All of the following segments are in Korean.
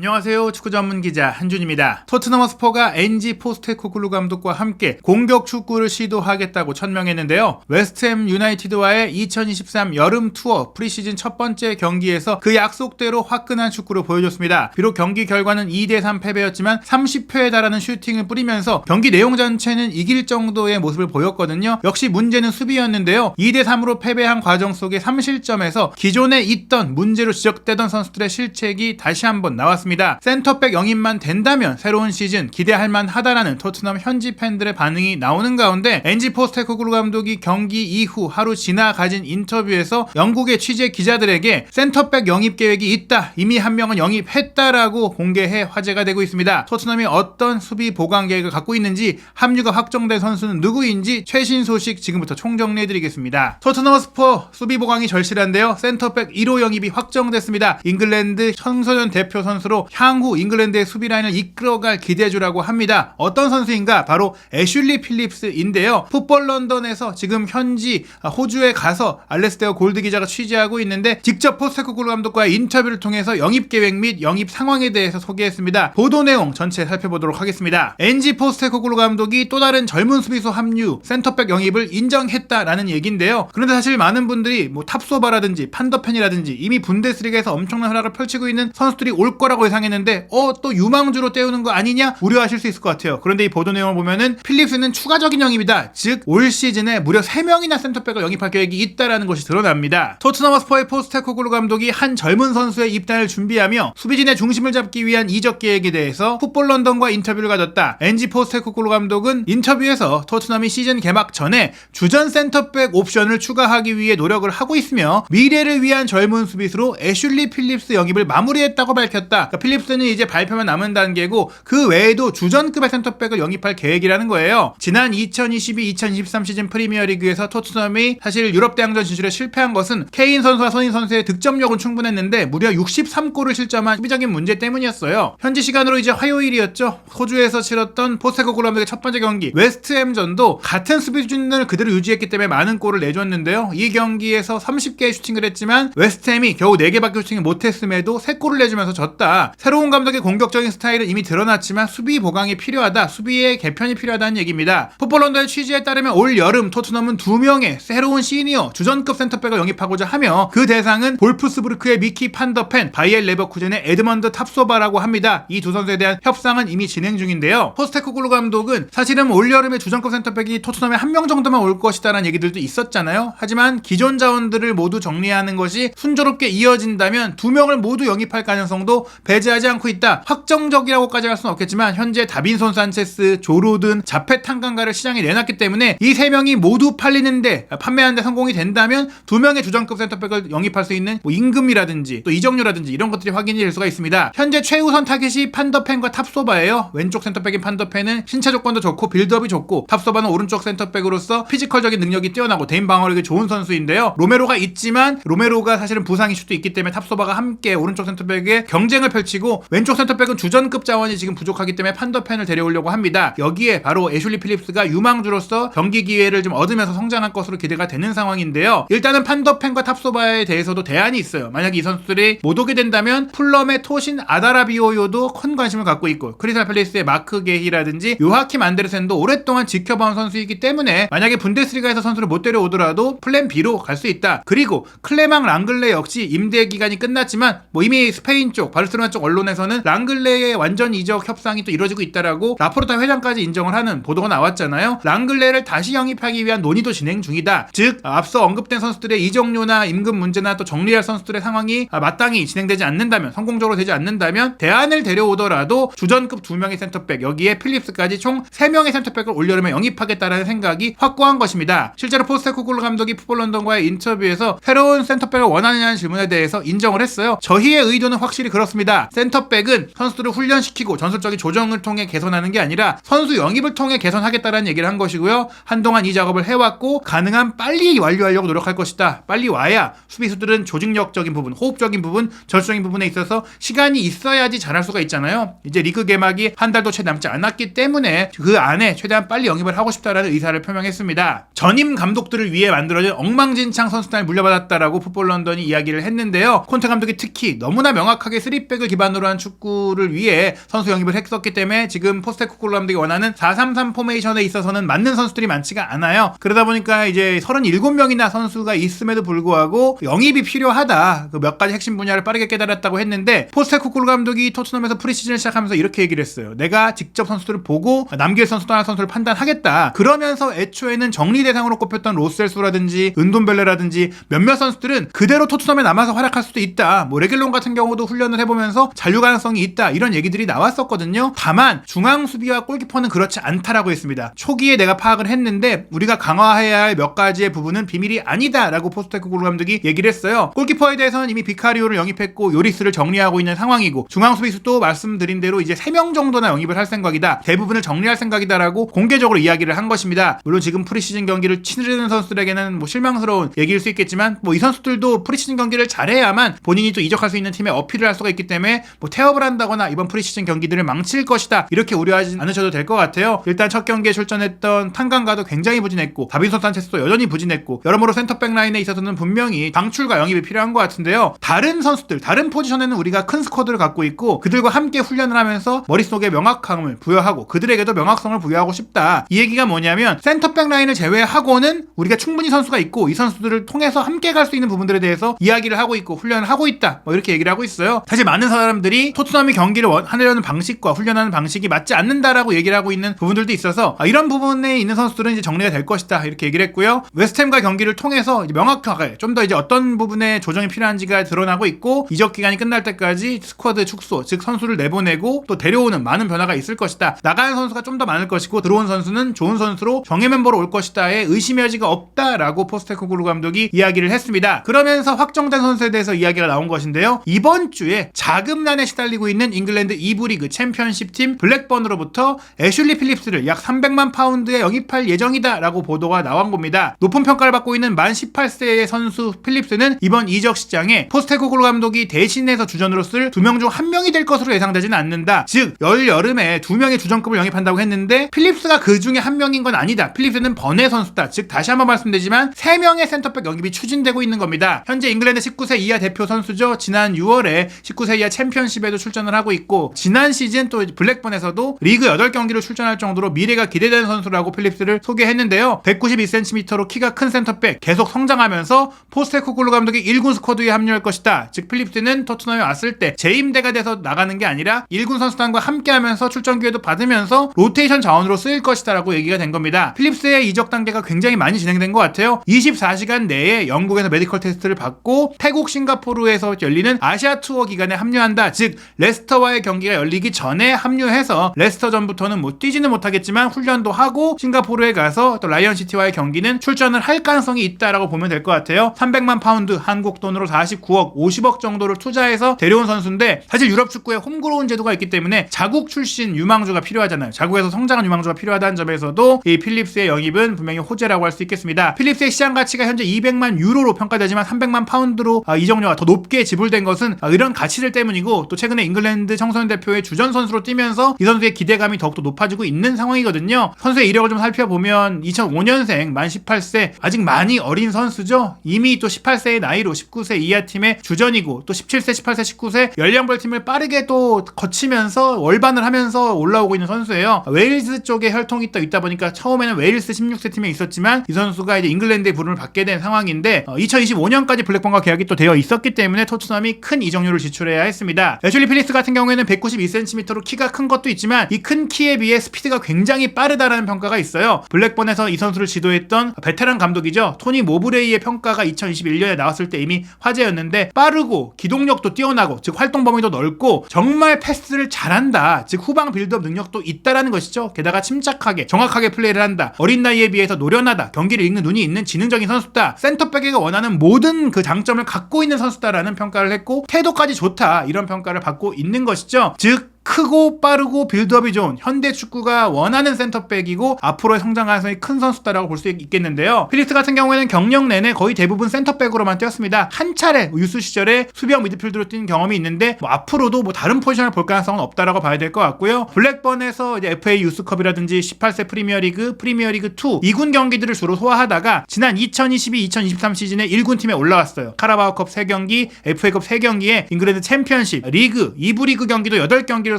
안녕하세요. 축구 전문 기자 한준입니다. 토트넘 허스퍼가 엔지 포스테코글루 감독과 함께 공격 축구를 시도하겠다고 천명했는데요. 웨스트햄 유나이티드와의 2023 여름 투어 프리시즌 첫 번째 경기에서 그 약속대로 화끈한 축구를 보여줬습니다. 비록 경기 결과는 2대3 패배였지만 30회에 달하는 슈팅을 뿌리면서 경기 내용 전체는 이길 정도의 모습을 보였거든요. 역시 문제는 수비였는데요. 2대3으로 패배한 과정 속에 3실점에서 기존에 있던 문제로 지적되던 선수들의 실책이 다시 한번 나왔습니다. 센터백 영입만 된다면 새로운 시즌 기대할 만하다라는 토트넘 현지 팬들의 반응이 나오는 가운데 엔지 포스테코글루 감독이 경기 이후 하루 지나 가진 인터뷰에서 영국의 취재 기자들에게 센터백 영입 계획이 있다, 이미 한 명은 영입했다라고 공개해 화제가 되고 있습니다. 토트넘이 어떤 수비 보강 계획을 갖고 있는지, 합류가 확정된 선수는 누구인지 최신 소식 지금부터 총정리해드리겠습니다. 토트넘 허스퍼 수비 보강이 절실한데요. 센터백 1호 영입이 확정됐습니다. 잉글랜드 청소년 대표 선수로 향후 잉글랜드의 수비 라인을 이끌어갈 기대주라고 합니다. 어떤 선수인가? 바로 애슐리 필립스인데요. 풋볼 런던에서 지금 현지 호주에 가서 알레스테어 골드 기자가 취재하고 있는데 직접 포스테코글루 감독과의 인터뷰를 통해서 영입 계획 및 영입 상황에 대해서 소개했습니다. 보도 내용 전체 살펴보도록 하겠습니다. 엔지 포스테코글루 감독이 또 다른 젊은 수비수 합류, 센터백 영입을 인정했다라는 얘기인데요. 그런데 사실 많은 분들이 탑소바라든지 판더펜이라든지 이미 분데스리가에서 엄청난 활약을 펼치고 있는 선수들이 올 거라고 예상했는데 또 유망주로 떼우는 거 아니냐 우려하실 수 있을 것 같아요. 그런데 이 보도 내용을 보면은 필립스는 추가적인 영입이다. 즉 올 시즌에 무려 3명이나 센터백을 영입할 계획이 있다라는 것이 드러납니다. 토트넘 허스퍼의 포스테코글루 감독이 한 젊은 선수의 입단을 준비하며 수비진의 중심을 잡기 위한 이적 계획에 대해서 풋볼 런던과 인터뷰를 가졌다. 엔지 포스테코글루 감독은 인터뷰에서 토트넘이 시즌 개막 전에 주전 센터백 옵션을 추가하기 위해 노력을 하고 있으며 미래를 위한 젊은 수비수로 애슐리 필립스 영입을 마무리했다고 밝혔다. 필립스는 이제 발표만 남은 단계고 그 외에도 주전급의 센터백을 영입할 계획이라는 거예요. 지난 2022-2023 시즌 프리미어리그에서 토트넘이 사실 유럽 대항전 진출에 실패한 것은 케인 선수와 손인 선수의 득점력은 충분했는데 무려 63골을 실점한 수비적인 문제 때문이었어요. 현지 시간으로 이제 화요일이었죠. 호주에서 치렀던 포스테코글루 감독의 첫 번째 경기 웨스트햄전도 같은 수비 수준을 그대로 유지했기 때문에 많은 골을 내줬는데요. 이 경기에서 30개의 슈팅을 했지만 웨스트햄이 겨우 4개밖에 슈팅을 못했음에도 3골을 내주면서 졌다. 새로운 감독의 공격적인 스타일은 이미 드러났지만 수비 보강이 필요하다, 수비의 개편이 필요하다는 얘기입니다. 풋볼 런던의 취재에 따르면 올 여름 토트넘은 2명의 새로운 시니어 주전급 센터백을 영입하고자 하며 그 대상은 볼프스부르크의 미키 판더펜, 바이엘 레버쿠젠의 에드먼드 탑소바라고 합니다. 이 두 선수에 대한 협상은 이미 진행 중인데요. 포스테코글루 감독은 사실은 올 여름에 주전급 센터백이 토트넘에 1명 정도만 올 것이다라는 얘기들도 있었잖아요. 하지만 기존 자원들을 모두 정리하는 것이 순조롭게 이어진다면 2명을 모두 영입할 가능성도 배제하지 않고 있다. 확정적이라고까지 할 수는 없겠지만 현재 다빈손 산체스, 조로든, 자페 탕강가를 시장에 내놨기 때문에 이 3명이 모두 팔리는데, 판매하는데 성공이 된다면 2명의 주전급 센터백을 영입할 수 있는 임금이라든지 또 이적료라든지 이런 것들이 확인이 될 수가 있습니다. 현재 최우선 타겟이 판더펜과 탑소바예요. 왼쪽 센터백인 판더펜은 신체 조건도 좋고 빌드업이 좋고, 탑소바는 오른쪽 센터백으로서 피지컬적인 능력이 뛰어나고 대인 방어력이 좋은 선수인데요. 로메로가 있지만 로메로가 사실은 부상 이슈도 있기 때문에 탑소바가 함께 오른쪽 센터백에 경쟁을 펼치고, 왼쪽 센터백은 주전급 자원이 지금 부족하기 때문에 판더펜을 데려오려고 합니다. 여기에 바로 애슐리 필립스가 유망주로서 경기 기회를 좀 얻으면서 성장할 것으로 기대가 되는 상황인데요. 일단은 판더펜과 탑소바에 대해서도 대안이 있어요. 만약에 이 선수들이 못 오게 된다면 풀럼의 토신 아다라비오요도 큰 관심을 갖고 있고, 크리스탈 팰리스의 마크 게히라든지 요하킴 안데르센도 오랫동안 지켜봐온 선수이기 때문에 만약에 분데스리가에서 선수를 못 데려오더라도 플랜 B로 갈 수 있다. 그리고 클레망 랑글레 역시 임대 기간이 끝났지만 이미 스페인 쪽 바르셀로나 쪽 언론에서는 랑글레의 완전 이적 협상이 또 이루어지고 있다라고 라포르타 회장까지 인정을 하는 보도가 나왔잖아요. 랑글레를 다시 영입하기 위한 논의도 진행 중이다. 즉 앞서 언급된 선수들의 이적료나 임금 문제나 또 정리할 선수들의 상황이 마땅히 진행되지 않는다면, 성공적으로 되지 않는다면 대안을 데려오더라도 주전급 2명의 센터백, 여기에 필립스까지 총 3명의 센터백을 올여름에 영입하겠다라는 생각이 확고한 것입니다. 실제로 포스테코글루 감독이 풋볼 런던과의 인터뷰에서 새로운 센터백을 원하느냐는 질문에 대해서 인정을 했어요. 저희의 의도는 확실히 그렇습니다. 센터백은 선수들을 훈련시키고 전술적인 조정을 통해 개선하는 게 아니라 선수 영입을 통해 개선하겠다라는 얘기를 한 것이고요. 한동안 이 작업을 해왔고 가능한 빨리 완료하려고 노력할 것이다. 빨리 와야 수비수들은 조직력적인 부분, 호흡적인 부분, 전술적인 부분에 있어서 시간이 있어야지 잘할 수가 있잖아요. 이제 리그 개막이 한 달도 채 남지 않았기 때문에 그 안에 최대한 빨리 영입을 하고 싶다라는 의사를 표명했습니다. 전임 감독들을 위해 만들어진 엉망진창 선수단을 물려받았다라고 풋볼 런던이 이야기를 했는데요. 콘테 감독이 특히 너무나 명확하게 3백을 기반으로 한 축구를 위해 선수 영입을 했었기 때문에 지금 포스테코글루 감독이 원하는 4-3-3 포메이션에 있어서는 맞는 선수들이 많지가 않아요. 그러다 보니까 이제 37명이나 선수가 있음에도 불구하고 영입이 필요하다. 그 몇 가지 핵심 분야를 빠르게 깨달았다고 했는데 포스테코글루 감독이 토트넘에서 프리시즌을 시작하면서 이렇게 얘기를 했어요. 내가 직접 선수들을 보고 남길 선수 떠날 선수를 판단하겠다. 그러면서 애초에는 정리 대상으로 꼽혔던 로셀소라든지 은돈벨레라든지 몇몇 선수들은 그대로 토트넘에 남아서 활약할 수도 있다. 뭐 레길론 같은 경우도 훈련을 해보면서 잔류 가능성이 있다. 이런 얘기들이 나왔었거든요. 다만 중앙 수비와 골키퍼는 그렇지 않다라고 했습니다. 초기에 내가 파악을 했는데 우리가 강화해야 할 몇 가지의 부분은 비밀이 아니다라고 포스테코글루 감독이 얘기를 했어요. 골키퍼에 대해서는 이미 비카리오를 영입했고 요리스를 정리하고 있는 상황이고 중앙 수비수도 말씀드린 대로 이제 3명 정도나 영입을 할 생각이다. 대부분을 정리할 생각이다라고 공개적으로 이야기를 한 것입니다. 물론 지금 프리시즌 경기를 치르는 선수들에게는 뭐 실망스러운 얘기일 수 있겠지만 뭐 이 선수들도 프리시즌 경기를 잘해야만 본인이 또 이적할 수 있는 팀에 어필을 할 수가 있기 때문에 뭐 태업을 한다거나 이번 프리시즌 경기들을 망칠 것이다 이렇게 우려하지 않으셔도 될 것 같아요. 일단 첫 경기에 출전했던 탄강가도 굉장히 부진했고 다빈손 산체스도 여전히 부진했고 여러모로 센터백 라인에 있어서는 분명히 방출과 영입이 필요한 것 같은데요. 다른 선수들 다른 포지션에는 우리가 큰 스쿼드를 갖고 있고 그들과 함께 훈련을 하면서 머릿속에 명확함을 부여하고 그들에게도 명확성을 부여하고 싶다. 이 얘기가 뭐냐면 센터백 라인을 제외하고는 우리가 충분히 선수가 있고 이 선수들을 통해서 함께 갈 수 있는 부분들에 대해서 이야기를 하고 있고 훈련을 하고 있다. 뭐 이렇게 얘기를 하고 있어요. 사실 많은 사람들이 토트넘이 경기를 하려는 방식과 훈련하는 방식이 맞지 않는다라고 얘기를 하고 있는 부분들도 있어서 이런 부분에 있는 선수들은 이제 정리가 될 것이다. 이렇게 얘기를 했고요. 웨스트햄과 경기를 통해서 이제 명확하게 좀 더 이제 어떤 부분에 조정이 필요한지가 드러나고 있고 이적 기간이 끝날 때까지 스쿼드 축소, 즉 선수를 내보내고 또 데려오는 많은 변화가 있을 것이다. 나가는 선수가 좀 더 많을 것이고 들어온 선수는 좋은 선수로 정예 멤버로 올 것이다에 의심의 여지가 없다라고 포스테코글루 감독이 이야기를 했습니다. 그러면서 확정된 선수에 대해서 이야기가 나온 것인데요. 이번 주에 자금난에 시달리고 있는 잉글랜드 2부 리그 챔피언십 팀 블랙번으로부터 애슐리 필립스를 약 300만 파운드에 영입할 예정이다라고 보도가 나온 겁니다. 높은 평가를 받고 있는 만 18세의 선수 필립스는 이번 이적 시장에 포스테코글루 감독이 대신해서 주전으로 쓸 2명 중 1명이 될 것으로 예상되지는 않는다. 즉 여름에 2명의 주전급을 영입한다고 했는데 필립스가 그 중에 1명인 건 아니다. 필립스는 번외 선수다. 즉 다시 한번 말씀드리지만 3명의 센터백 영입이 추진되고 있는 겁니다. 현재 잉글랜드 19세 이하 대표 선수죠. 지난 6월에 19세 이하 챔피언십에도 출전을 하고 있고 지난 시즌 또 블랙번에서도 리그 8경기를 출전할 정도로 미래가 기대되는 선수라고 필립스를 소개했는데요. 192cm로 키가 큰 센터백 계속 성장하면서 포스테코글루 감독이 1군 스쿼드에 합류할 것이다. 즉 필립스는 토트넘에 왔을 때 재임대가 돼서 나가는 게 아니라 1군 선수단과 함께하면서 출전 기회도 받으면서 로테이션 자원으로 쓰일 것이다 라고 얘기가 된 겁니다. 필립스의 이적 단계가 굉장히 많이 진행된 것 같아요. 24시간 내에 영국에서 메디컬 테스트를 받고 태국 싱가포르에서 열리는 아시아 투어 기간에 합류한다. 즉 레스터와의 경기가 열리기 전에 합류해서 레스터전부터는 뭐 뛰지는 못하겠지만 훈련도 하고 싱가포르에 가서 또 라이언시티와의 경기는 출전을 할 가능성이 있다라고 보면 될 것 같아요. 300만 파운드 한국 돈으로 49억 50억 정도를 투자해서 데려온 선수인데 사실 유럽 축구에 홈그로운 제도가 있기 때문에 자국 출신 유망주가 필요하잖아요. 자국에서 성장한 유망주가 필요하다는 점에서도 이 필립스의 영입은 분명히 호재라고 할 수 있겠습니다. 필립스의 시장 가치가 현재 200만 유로로 평가되지만 300만 파운드로 이적료가 더 높게 지불된 것은 이런 가치들 때문이고 또 최근에 잉글랜드 청소년 대표의 주전 선수로 뛰면서 이 선수의 기대감이 더욱더 높아지고 있는 상황이거든요. 선수의 이력을 좀 살펴보면 2005년생 만 18세 아직 많이 어린 선수죠. 이미 또 18세의 나이로 19세 이하 팀의 주전이고 또 17세, 18세, 19세 연령별 팀을 빠르게 또 거치면서 월반을 하면서 올라오고 있는 선수예요. 웨일스 쪽에 혈통이 또 있다 보니까 처음에는 웨일스 16세 팀에 있었지만 이 선수가 이제 잉글랜드의 부름을 받게 된 상황인데 2025년까지 블랙번과 계약이 또 되어 있었기 때문에 토트넘이 큰 이적료를 지출해야 했습니다. 애슐리 필립스 같은 경우에는 192cm로 키가 큰 것도 있지만 이 큰 키에 비해 스피드가 굉장히 빠르다라는 평가가 있어요. 블랙번에서 이 선수를 지도했던 베테랑 감독이죠. 토니 모브레이의 평가가 2021년에 나왔을 때 이미 화제였는데 빠르고 기동력도 뛰어나고 즉 활동 범위도 넓고 정말 패스를 잘한다. 즉 후방 빌드업 능력도 있다라는 것이죠. 게다가 침착하게 정확하게 플레이를 한다. 어린 나이에 비해서 노련하다. 경기를 읽는 눈이 있는 지능적인 선수다. 센터백에게 원하는 모든 그 장점을 갖고 있는 선수다라는 평가를 했고 태도까지 좋다. 이런 평가를 받고 있는 것이죠. 즉 크고 빠르고 빌드업이 좋은 현대 축구가 원하는 센터백이고 앞으로의 성장 가능성이 큰 선수다라고 볼 수 있겠는데요. 필립스 같은 경우에는 경력 내내 거의 대부분 센터백으로만 뛰었습니다. 한 차례 유스 시절에 수비형 미드필드로 뛴 경험이 있는데 앞으로도 다른 포지션을 볼 가능성은 없다라고 봐야 될 것 같고요. 블랙번에서 이제 FA 유스컵이라든지 18세 프리미어리그, 프리미어리그 2, 2군 경기들을 주로 소화하다가 지난 2022-2023 시즌에 1군 팀에 올라왔어요. 카라바오컵 3경기, FA컵 3경기에 잉글랜드 챔피언십, 리그, 2부 리그 경기도 8경기를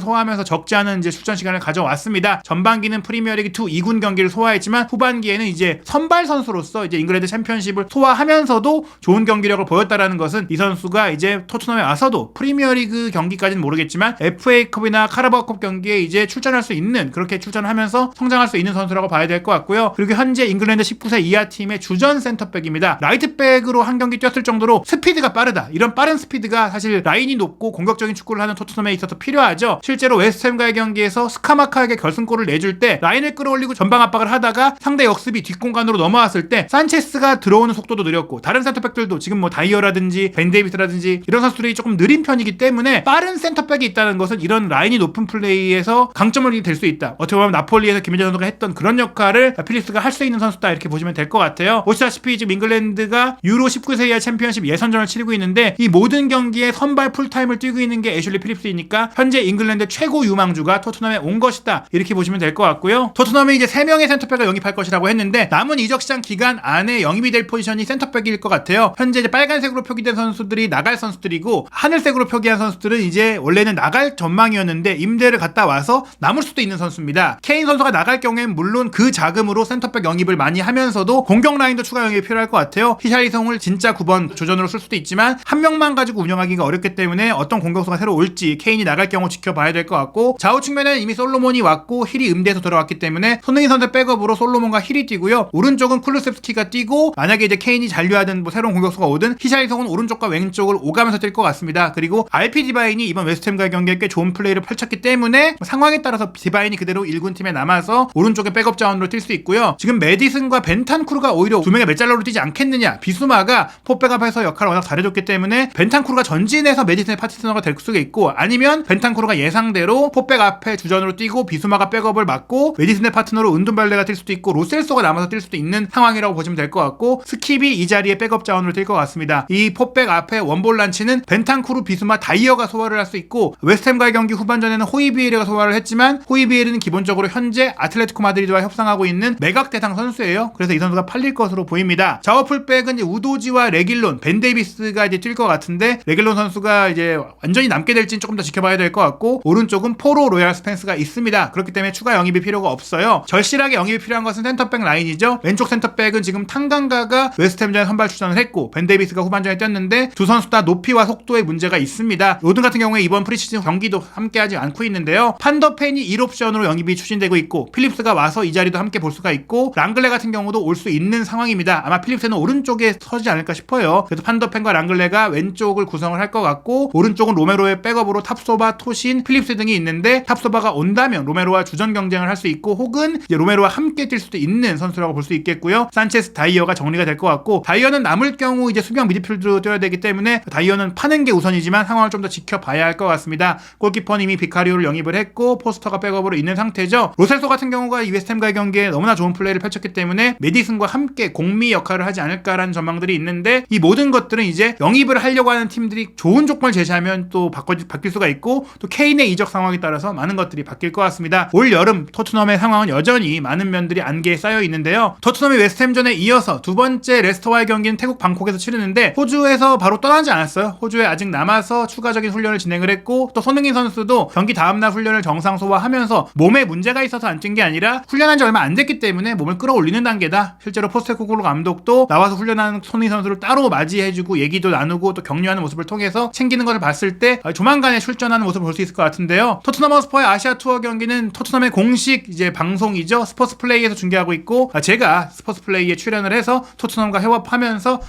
소화하면서 적지 않은 이제 출전 시간을 가져왔습니다. 전반기는 프리미어리그 2, 2군 경기를 소화했지만 후반기에는 이제 선발 선수로서 이제 잉글랜드 챔피언십을 소화하면서도 좋은 경기력을 보였다라는 것은 이 선수가 이제 토트넘에 와서도 프리미어리그 경기까지는 모르겠지만 FA컵이나 카라바오컵 경기에 이제 출전할 수 있는, 그렇게 출전하면서 성장할 수 있는 선수라고 봐야 될 것 같고요. 그리고 현재 잉글랜드 19세 이하 팀의 주전 센터백입니다. 라이트백으로 한 경기 뛰었을 정도로 스피드가 빠르다. 이런 빠른 스피드가 사실 라인이 높고 공격적인 축구를 하는 토트넘에 있어서 필요하죠. 실제로 웨스트햄과의 경기에서 스카마카에게 결승골을 내줄 때 라인을 끌어올리고 전방 압박을 하다가 상대 역습이 뒷공간으로 넘어왔을 때 산체스가 들어오는 속도도 느렸고 다른 센터백들도 지금 다이어라든지 벤 데이비스라든지 이런 선수들이 조금 느린 편이기 때문에 빠른 센터백이 있다는 것은 이런 라인이 높은 플레이에서 강점을 될 수 있다. 어떻게 보면 나폴리에서 김민재 선수가 했던 그런 역할을 필립스가 할 수 있는 선수다, 이렇게 보시면 될 것 같아요. 보시다시피 지금 잉글랜드가 유로 19세 이하 챔피언십 예선전을 치르고 있는데 이 모든 경기에 선발 풀타임을 뛰고 있는 게 애슐리 필립스이니까 현재 잉글랜드 최고 유망주가 토트넘에 온 것이다, 이렇게 보시면 될 것 같고요. 토트넘이 이제 3명의 센터백을 영입할 것이라고 했는데 남은 이적 시장 기간 안에 영입이 될 포지션이 센터백일 것 같아요. 현재 이제 빨간색으로 표기된 선수들이 나갈 선수들이고 하늘색으로 표기한 선수들은 이제 원래는 나갈 전망이었는데 임대를 갔다 와서 남을 수도 있는 선수입니다. 케인 선수가 나갈 경우에는 물론 그 자금으로 센터백 영입을 많이 하면서도 공격 라인도 추가 영입이 필요할 것 같아요. 히샬리송을 진짜 9번 조전으로 쓸 수도 있지만 한 명만 가지고 운영하기가 어렵기 때문에 어떤 공격수가 새로 올지 케인이 나갈 경우 지켜봐야 될 것 같고, 좌우 측면에는 이미 솔로몬이 왔고 힐이 음대에서 들어왔기 때문에 손흥민 선수 백업으로 솔로몬과 힐이 뛰고요. 오른쪽은 쿨루셉스키가 뛰고 만약에 이제 케인이 잔류하든 새로운 공격수가 오든 히샬리송은 오른쪽과 왼쪽을 오가면서 뛸 것 같습니다. 그리고 RP 디바인이 이번 웨스트햄과의 경기에 꽤 좋은 플레이를 펼쳤기 때문에 상황에 따라서 디바인이 그대로 1군 팀에 남아서 오른쪽에 백업 자원으로 뛸 수 있고요. 지금 메디슨과 벤탄쿠르가 오히려 두 명의 메잘러로 뛰지 않겠느냐. 비수마가 포백업에서 역할을 워낙 잘해줬기 때문에 벤탄쿠르가 전진해서 메디슨의 파트너가 될 수가 있고, 아니면 벤탄쿠르가 예상대로 포백 앞에 주전으로 뛰고 비수마가 백업을 맡고 메디슨의 파트너로 은둔발레가 뛸 수도 있고 로셀소가 남아서 뛸 수도 있는 상황이라고 보시면 될 것 같고, 스킵이 이 자리에 백업 자원으로 뛸 것 같습니다. 이 포백 앞에 원볼란치는 벤탄쿠르, 비수마, 다이어가 소화를 할 수 있고, 웨스트햄과의 경기 후반전에는 호이비에르가 소화를 했지만 호이비에르는 기본적으로 현재 아틀레티코 마드리드와 협상하고 있는 매각 대상 선수예요. 그래서 이 선수가 팔릴 것으로 보입니다. 좌우 풀백은 이제 우도지와 레길론, 벤 데이비스가 이제 뛸 것 같은데 레길론 선수가 이제 완전히 남게 될지는 조금 더 지켜봐야 될 것 같고, 오른쪽은 포로 로얄 스펜스가 있습니다. 그렇기 때문에 추가 영입이 필요가 없어요. 절실하게 영입이 필요한 것은 센터백 라인이죠. 왼쪽 센터백은 지금 탕강가가 웨스트햄전에 선발 출전을 했고 벤 데이비스가 후반전에 뛰었는데 두 선수 다 높이와 속도에 문제가 있습니다. 로든 같은 경우에 이번 프리시즌 경기도 함께하지 않고 있는데요. 판더펜이 1옵션으로 영입이 추진되고 있고 필립스가 와서 이 자리도 함께 볼 수가 있고, 랑글레 같은 경우도 올 수 있는 상황입니다. 아마 필립스는 오른쪽에 서지 않을까 싶어요. 그래서 판더펜과 랑글레가 왼쪽을 구성을 할 것 같고, 오른쪽은 로메로의 백업으로 탑소바, 토신, 필립스 등이 있는데 탑소바가 온다면 로메로와 주전 경쟁을 할 수 있고, 혹은 이제 로메로와 함께 뛸 수도 있는 선수라고 볼 수 있겠고요. 산체스, 다이어가 정리가 될 것 같고, 다이어는 남을 경우 이제 수비형 미드필드로 뛰어야 되기 때문에 다이어는 파는 게 우선이지만 상황을 좀 더 지켜봐야 할 것 같습니다. 골키퍼는 이미 비카리오를 영입을 했고 포스터가 백업으로 있는 상태죠. 로셀소 같은 경우가 이 웨스트햄과의 경기에 너무나 좋은 플레이를 펼쳤기 때문에 메디슨과 함께 공미 역할을 하지 않을까라는 전망들이 있는데, 이 모든 것들은 이제 영입을 하려고 하는 팀들이 좋은 조건을 제시하면 또 바뀔 수가 있고, 또 케인의 이적 상황에 따라서 많은 것들이 바뀔 것 같습니다. 올 여름 토트넘의 상황은 여전히 많은 면들이 안개에 쌓여 있는데요. 토트넘이 웨스트햄전에 이어서 두 번째 레스터와의 경기는 태국 방콕에서 치르는데 호주에서 바로 떠나지 않았어요. 호주에 아직 남아서 추가적인 훈련을 진행을 했고, 또 손흥민 선수도 경기 다음날 훈련을 정상 소화하면서 몸에 문제가 있어서 안 뛴 게 아니라 훈련한 지 얼마 안 됐기 때문에 몸을 끌어올리는 단계다. 실제로 포스테코글루 감독도 나와서 훈련하는 손흥민 선수를 따로 맞이해주고 얘기도 나누고 또 격려하는 모습을 통해서 챙기는 것을 봤을 때 조만간에 출전하는 모습을 볼 수 있을 것 같은데요. 토트넘 허스퍼의 아시아 투어 경기는 토트넘의 공식 이제 방송이죠. 스포츠 플레이에서 중계하고 있고, 제가 스포츠 플레이에 출연을 해서 토트넘과 협업하면서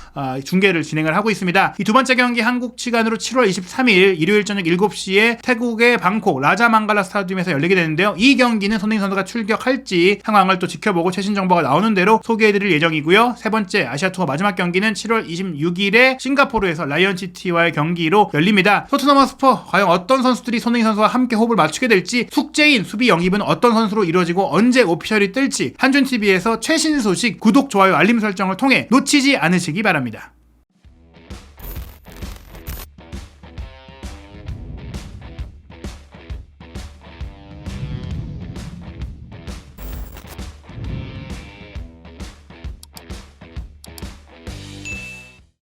중계를 진행을 하고 있습니다. 이 두 번째 경기 한국 시간으로 7월 23일 일요일 저녁 7시에 태국의 방콕 라자망갈라 스타디움에서 열리게 되는데요. 이 경기는 손흥민 선수가 출격할지 상황을 또 지켜보고 최신 정보가 나오는 대로 소개해드릴 예정이고요. 세 번째 아시아 투어 마지막 경기는 7월 26일에 싱가포르에서 라이언시티와의 경기로 열립니다. 토트넘 허스퍼 과연 어떤 선수들이 손흥민 선수와 함께 호흡을 맞추게 될지, 숙제인 수비 영입은 어떤 선수로 이루어지고 언제 오피셜이 뜰지 한준TV에서 최신 소식 구독, 좋아요, 알림 설정을 통해 놓치지 않으시기 바랍니다.